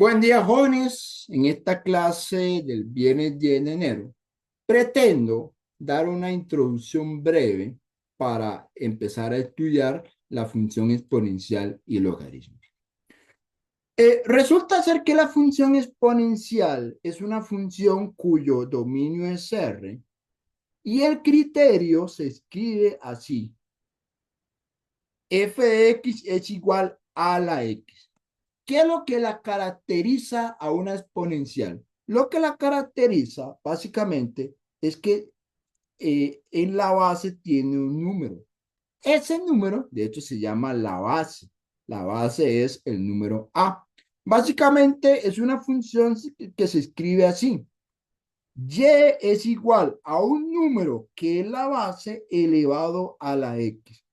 Buen día, jóvenes. En esta clase del viernes 10 de enero, pretendo dar una introducción breve para empezar a estudiar la función exponencial y logaritmo. Resulta ser que la función exponencial es una función cuyo dominio es R y el criterio se escribe así: f de x es igual a la x. ¿Qué es lo que la caracteriza a una exponencial? Lo que la caracteriza básicamente es que en la base tiene un número. Ese número, de hecho, se llama la base. La base es el número A. Básicamente es una función que se escribe así. Y es igual a un número que es la base elevado a la X.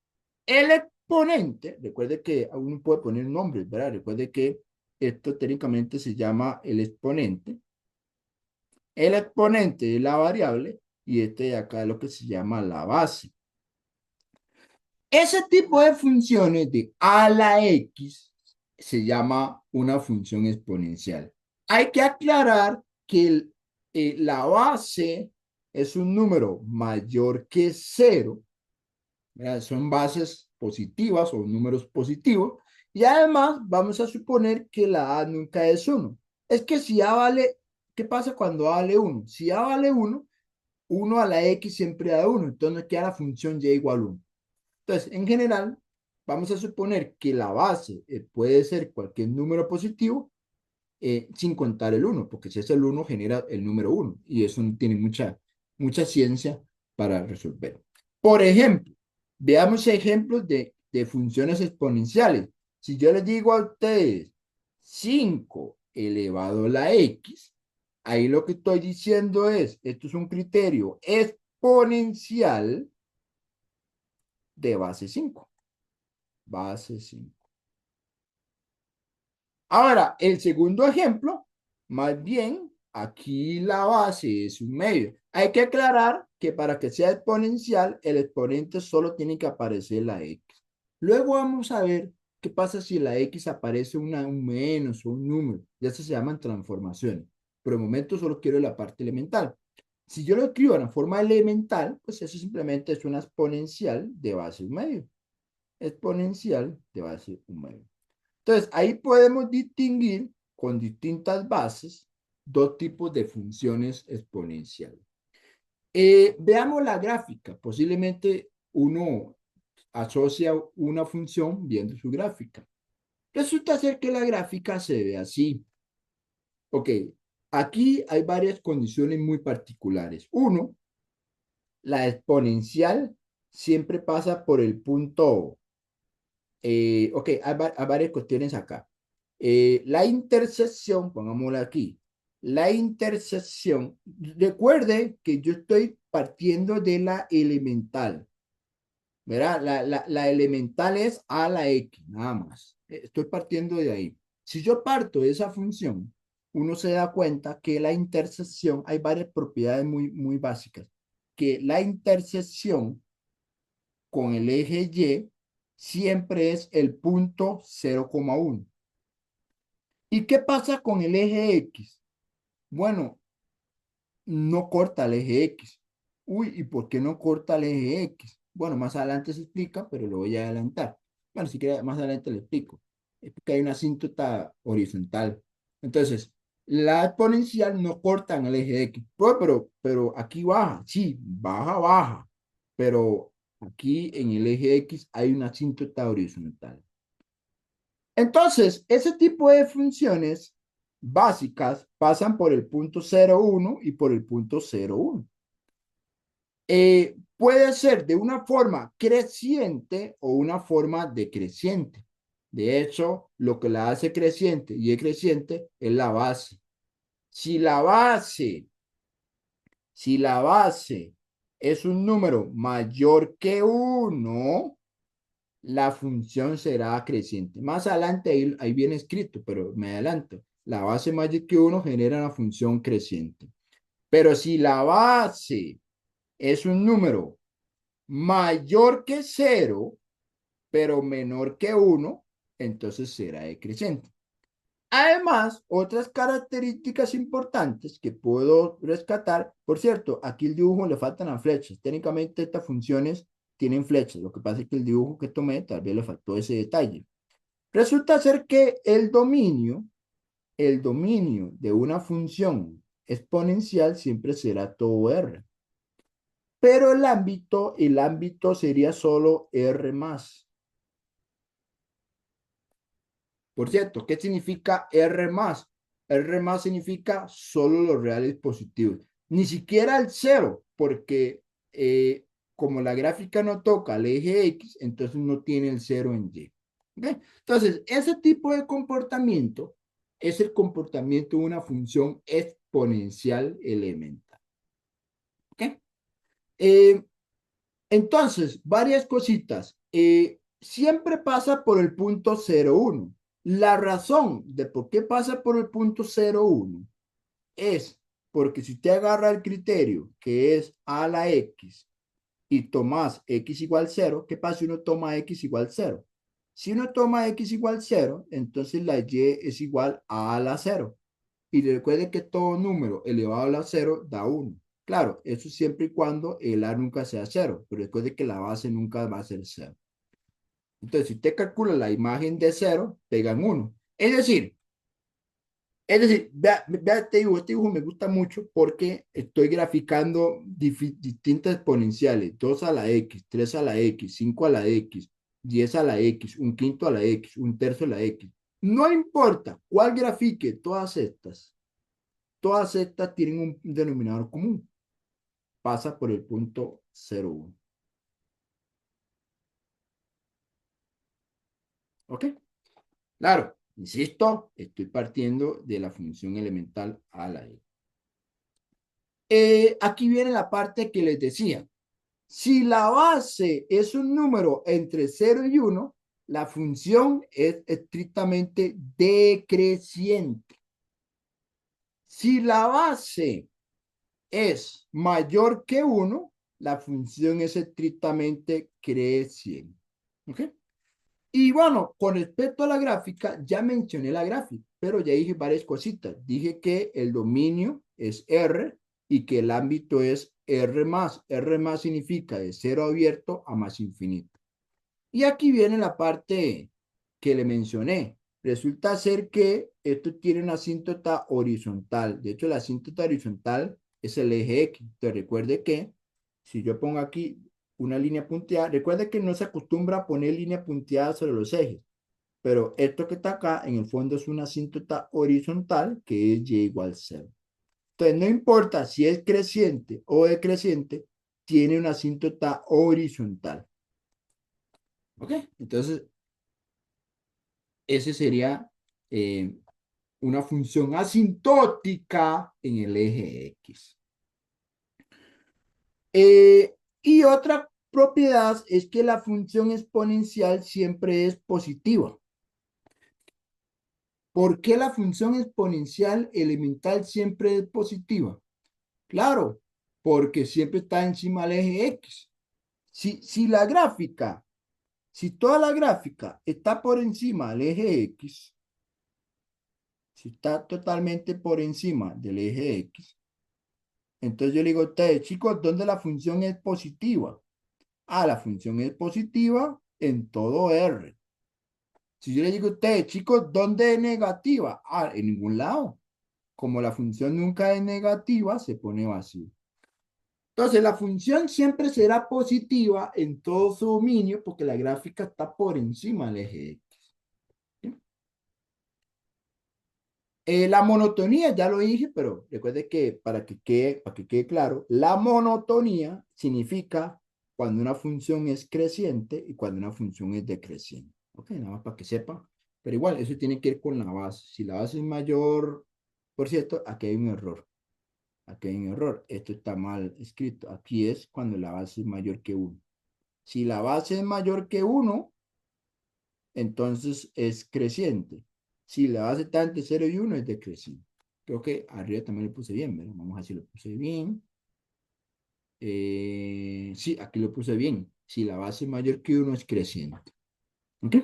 El exponente, recuerde que uno puede poner nombres, ¿verdad? Recuerde que esto técnicamente se llama el exponente. El exponente es la variable y este de acá es lo que se llama la base. Ese tipo de funciones de a la x se llama una función exponencial. Hay que aclarar que la base es un número mayor que cero. Son bases positivas o números positivos. Y además vamos a suponer que la A nunca es 1. Es que si A vale, ¿qué pasa cuando A vale 1? Si A vale 1, 1 a la X siempre da 1. Entonces queda la función Y igual 1. Entonces, en general, vamos a suponer que la base puede ser cualquier número positivo sin contar el 1, porque si es el 1 genera el número 1 y eso no tiene mucha ciencia para resolver. Por ejemplo, veamos ejemplos de funciones exponenciales. Si yo les digo a ustedes 5 elevado a la x, ahí lo que estoy diciendo es, esto es un criterio exponencial de base 5. Base 5. Ahora, el segundo ejemplo, más bien, aquí la base es un medio. Hay que aclarar que para que sea exponencial, el exponente solo tiene que aparecer la x. Luego vamos a ver qué pasa si la x aparece un menos o un número. Ya se llaman transformaciones. Por el momento solo quiero la parte elemental. Si yo lo escribo en la forma elemental, pues eso simplemente es una exponencial de base un medio. Exponencial de base un medio. Entonces, ahí podemos distinguir con distintas bases dos tipos de funciones exponenciales. Veamos la gráfica. Posiblemente uno asocia una función viendo su gráfica. Resulta ser que la gráfica se ve así. Ok, aquí hay varias condiciones muy particulares. Uno, la exponencial siempre pasa por el punto. Ok, hay varias cuestiones acá. La intersección, pongámosla aquí, la intersección, recuerde que yo estoy partiendo de la elemental, ¿verdad? La elemental es a la x, nada más. Estoy partiendo de ahí. Si yo parto de esa función, uno se da cuenta que la intersección, hay varias propiedades muy básicas, que la intersección con el eje Y siempre es el punto 0,1. ¿Y qué pasa con el eje X? Bueno, no corta el eje X. Uy, ¿y por qué no corta el eje X? Bueno, más adelante se explica, pero lo voy a adelantar. Bueno, si quiere, más adelante le explico. Es porque hay una asíntota horizontal. Entonces, la exponencial no corta en el eje X. Pero aquí baja, sí, baja. Pero aquí en el eje X hay una asíntota horizontal. Entonces, ese tipo de funciones básicas pasan por el punto 0,1 y por el punto 0,1. Puede ser de una forma creciente o una forma decreciente. De hecho, lo que la hace creciente y decreciente es la base. Si la base, si la base es un número mayor que 1, la función será creciente. Más adelante ahí viene escrito, pero me adelanto. La base mayor que 1 genera una función creciente. Pero si la base es un número mayor que 0, pero menor que 1, entonces será decreciente. Además, otras características importantes que puedo rescatar, por cierto, aquí el dibujo le faltan las flechas. Técnicamente estas funciones tienen flechas. Lo que pasa es que el dibujo que tomé tal vez le faltó ese detalle. Resulta ser que el dominio de una función exponencial siempre será todo R. Pero el ámbito sería solo R más. Por cierto, ¿qué significa R más? R más significa solo los reales positivos. Ni siquiera el cero, porque como la gráfica no toca el eje X, entonces no tiene el cero en Y. ¿Okay? Entonces, ese tipo de comportamiento es el comportamiento de una función exponencial elemental. ¿Okay? Eh, entonces, varias cositas. Siempre pasa por el punto 0,1. La razón de por qué pasa por el punto 0,1 es porque si usted agarra el criterio que es a la x y tomas x igual 0, ¿qué pasa si uno toma x igual 0? Si uno toma x igual 0, entonces la y es igual a la 0. Y recuerde que todo número elevado a la 0 da 1. Claro, eso siempre y cuando el A nunca sea 0, pero recuerde que la base nunca va a ser 0. Entonces, si usted calcula la imagen de 0, pegan 1. Vea este dibujo me gusta mucho porque estoy graficando distintas exponenciales, 2 a la X, 3 a la X, 5 a la X, 10 a la X, un quinto a la X, un tercio a la X. No importa cuál grafique todas estas tienen un denominador común. Pasa por el punto 0,1. ¿Ok? Claro, insisto, estoy partiendo de la función elemental a la e. Aquí viene la parte que les decía. Si la base es un número entre 0 y 1, la función es estrictamente decreciente. Si la base es mayor que 1, la función es estrictamente creciente. ¿Ok? Y bueno, con respecto a la gráfica, ya mencioné la gráfica, pero ya dije varias cositas. Dije que el dominio es R y que el ámbito es R más. R más significa de cero abierto a más infinito. Y aquí viene la parte que le mencioné. Resulta ser que esto tiene una asíntota horizontal. De hecho, la asíntota horizontal es el eje X. Te recuerde que si yo pongo aquí una línea punteada, recuerde que no se acostumbra a poner línea punteada sobre los ejes, pero esto que está acá en el fondo es una asíntota horizontal que es y igual 0. Entonces, no importa si es creciente o decreciente, tiene una asíntota horizontal. ¿Ok? Entonces, ese sería eh, una función asintótica en el eje X. Y otra propiedad es que la función exponencial siempre es positiva. ¿Por qué la función exponencial elemental siempre es positiva? Claro, porque siempre está encima del eje X. Si la gráfica, si toda la gráfica está por encima del eje X, si está totalmente por encima del eje X, entonces yo le digo a ustedes, chicos, ¿dónde la función es positiva? Ah, la función es positiva en todo R. Si yo le digo a ustedes, chicos, ¿dónde es negativa? Ah, en ningún lado. Como la función nunca es negativa, se pone vacío. Entonces, la función siempre será positiva en todo su dominio porque la gráfica está por encima del eje X. La monotonía, ya lo dije, pero recuerde que para que quede claro, la monotonía significa cuando una función es creciente y cuando una función es decreciente. Ok, nada más para que sepa. Pero igual, eso tiene que ir con la base. Si la base es mayor, por cierto, aquí hay un error. Aquí hay un error. Esto está mal escrito. Aquí es cuando la base es mayor que 1. Si la base es mayor que 1, entonces es creciente. Si la base está entre 0 y 1, es decreciente. Creo que arriba también lo puse bien, ¿verdad? Vamos a ver si lo puse bien. Sí, aquí lo puse bien. Si la base es mayor que 1, es creciente. ¿Ok?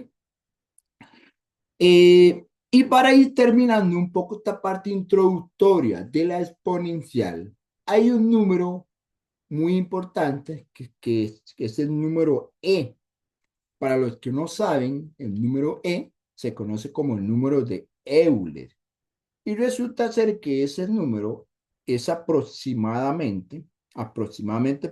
Y para ir terminando un poco esta parte introductoria de la exponencial, hay un número muy importante que es el número e. Para los que no saben, el número e se conoce como el número de Euler. Y resulta ser que ese número es aproximadamente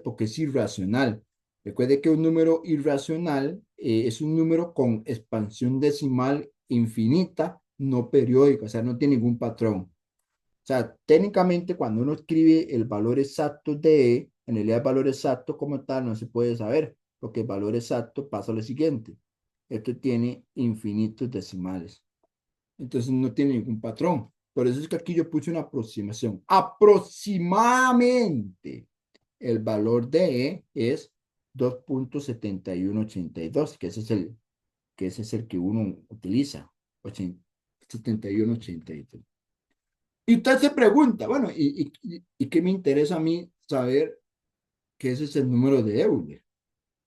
porque es irracional. Recuerde que un número irracional es un número con expansión decimal infinita, no periódica, o sea, no tiene ningún patrón. O sea, técnicamente cuando uno escribe el valor exacto de E, en realidad el valor exacto como tal no se puede saber, porque el valor exacto pasa lo siguiente. Esto tiene infinitos decimales. Entonces no tiene ningún patrón. Por eso es que aquí yo puse una aproximación. Aproximadamente el valor de E es 2.7182, que ese es el que uno utiliza. 7182. Y usted se pregunta, bueno, ¿y qué me interesa a mí saber que ese es el número de Euler?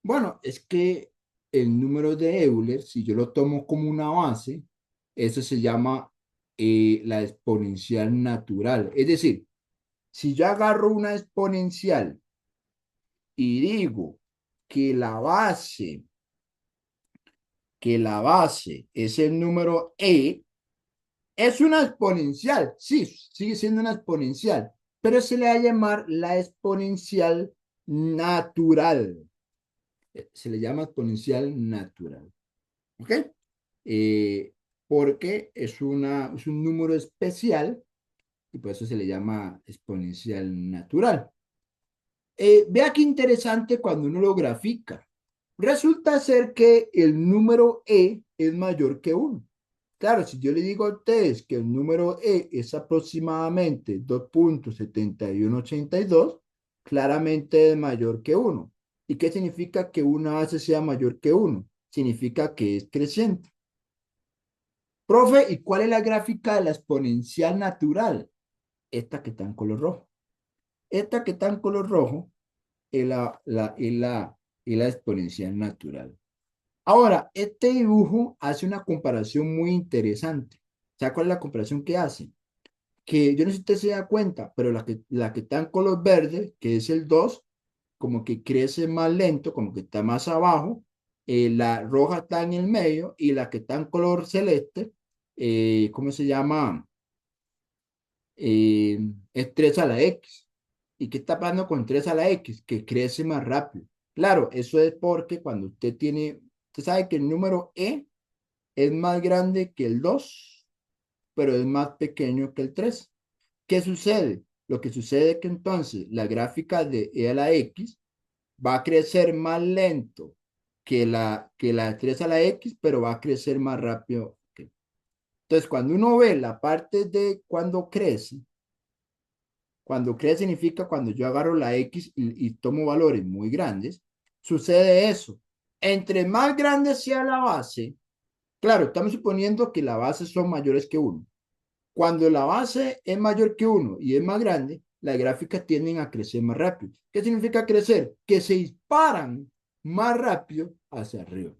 Bueno, es que el número de Euler, si yo lo tomo como una base, eso se llama la exponencial natural. Es decir, si yo agarro una exponencial y digo que la base, que la base es el número e, es una exponencial, sí, sigue siendo una exponencial, pero se le va a llamar la exponencial natural. Se le llama exponencial natural. ¿Ok? Eh, Porque es un número especial y por eso se le llama exponencial natural. Vea qué interesante cuando uno lo grafica. Resulta ser que el número e es mayor que 1. Claro, si yo le digo a ustedes que el número e es aproximadamente 2.7182, claramente es mayor que 1. ¿Y qué significa que una base sea mayor que 1? Significa que es creciente. Profe, ¿y cuál es la gráfica de la exponencial natural? Esta que está en color rojo. Esta que está en color rojo es la exponencial natural. Ahora, este dibujo hace una comparación muy interesante. ¿Sabe cuál es la comparación que hace? Que yo no sé si usted se da cuenta, pero la que está en color verde, que es el 2, como que crece más lento, como que está más abajo. La roja está en el medio y la que está en color celeste, ¿cómo se llama? Es 3 a la X. ¿Y qué está pasando con 3 a la X? Que crece más rápido. Claro, eso es porque cuando usted sabe que el número E es más grande que el 2, pero es más pequeño que el 3. ¿Qué sucede? Lo que sucede es que entonces la gráfica de E a la X va a crecer más lento que la 3 a la X, pero va a crecer más rápido. Entonces, cuando uno ve la parte de cuando crece significa cuando yo agarro la X y tomo valores muy grandes, sucede eso. Entre más grande sea la base, claro, estamos suponiendo que las bases son mayores que 1. Cuando la base es mayor que 1 y es más grande, las gráficas tienden a crecer más rápido. ¿Qué significa crecer? Que se disparan más rápido hacia arriba.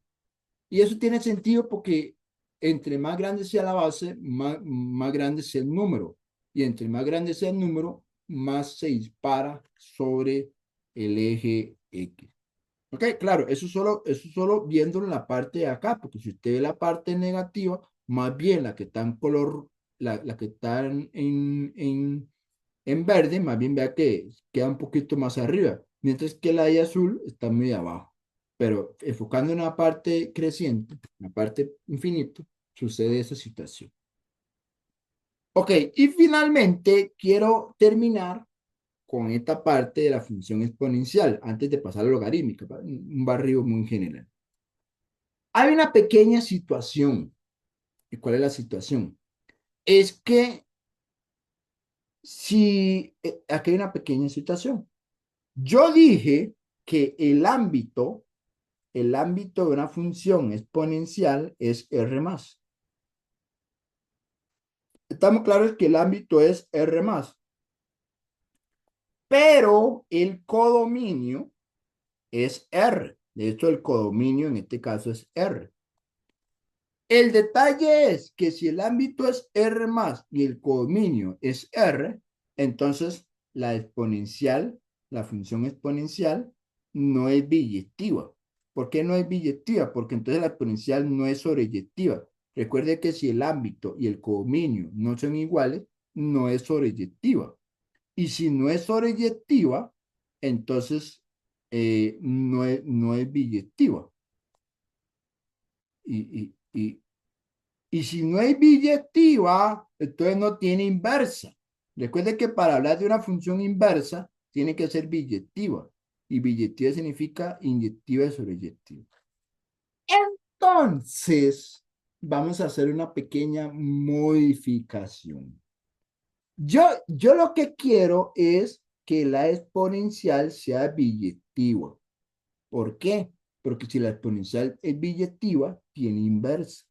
Y eso tiene sentido porque entre más grande sea la base, más grande sea el número. Y entre más grande sea el número, más se dispara sobre el eje X. Ok, claro, eso solo viéndolo en la parte de acá, porque si usted ve la parte negativa, más bien la que está en color, la que está en verde, más bien vea que queda un poquito más arriba, mientras que la de azul está muy abajo. Pero enfocando en la parte creciente, en la parte infinita, sucede esa situación. Ok, y finalmente quiero terminar con esta parte de la función exponencial, antes de pasar a la logarítmica, un barrio muy general. Hay una pequeña situación. ¿Y cuál es la situación? Es que si, aquí hay una pequeña situación. Yo dije que el ámbito de una función exponencial es R más. Estamos claros que el ámbito es R más, pero el codominio es R. De hecho, el codominio en este caso es R. El detalle es que si el ámbito es R más y el codominio es R, entonces la exponencial, la función exponencial, no es biyectiva. ¿Por qué no es biyectiva? Porque entonces la exponencial no es sobreyectiva. Recuerde que si el ámbito y el codominio no son iguales, no es sobreyectiva. Y si no es sobreyectiva, entonces no es biyectiva. Y si no hay biyectiva, entonces no tiene inversa. Recuerde que para hablar de una función inversa, tiene que ser biyectiva. Y biyectiva significa inyectiva y sobreyectiva. Entonces, vamos a hacer una pequeña modificación. Yo lo que quiero es que la exponencial sea biyectiva. ¿Por qué? Porque si la exponencial es biyectiva, tiene inversa.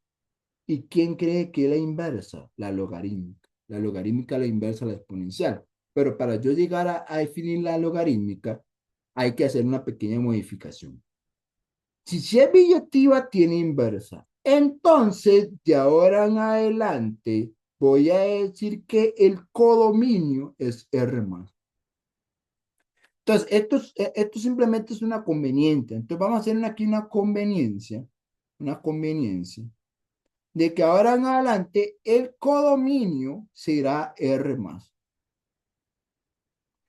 ¿Y quién cree que es la inversa? La logarítmica. La logarítmica es la inversa a la exponencial. Pero para yo llegar a definir la logarítmica, hay que hacer una pequeña modificación. Si es biyectiva, tiene inversa. Entonces, de ahora en adelante, voy a decir que el codominio es R más. Entonces, esto simplemente es una conveniencia. Entonces, vamos a hacer aquí una conveniencia de que ahora en adelante el codominio será R más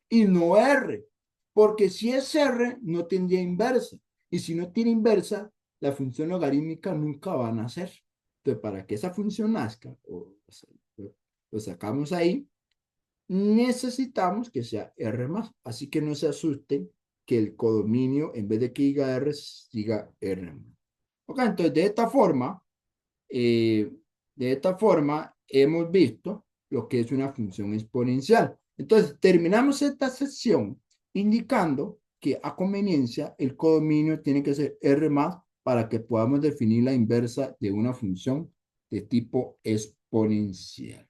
y no R, porque si es R no tendría inversa y si no tiene inversa, la función logarítmica nunca va a nacer. Entonces, para que esa función nazca, lo sacamos ahí, necesitamos que sea R más, así que no se asusten que el codominio en vez de que diga R, diga R más. Ok, entonces eh, de esta forma hemos visto lo que es una función exponencial. Entonces, terminamos esta sección indicando que a conveniencia el codominio tiene que ser R más para que podamos definir la inversa de una función de tipo exponencial.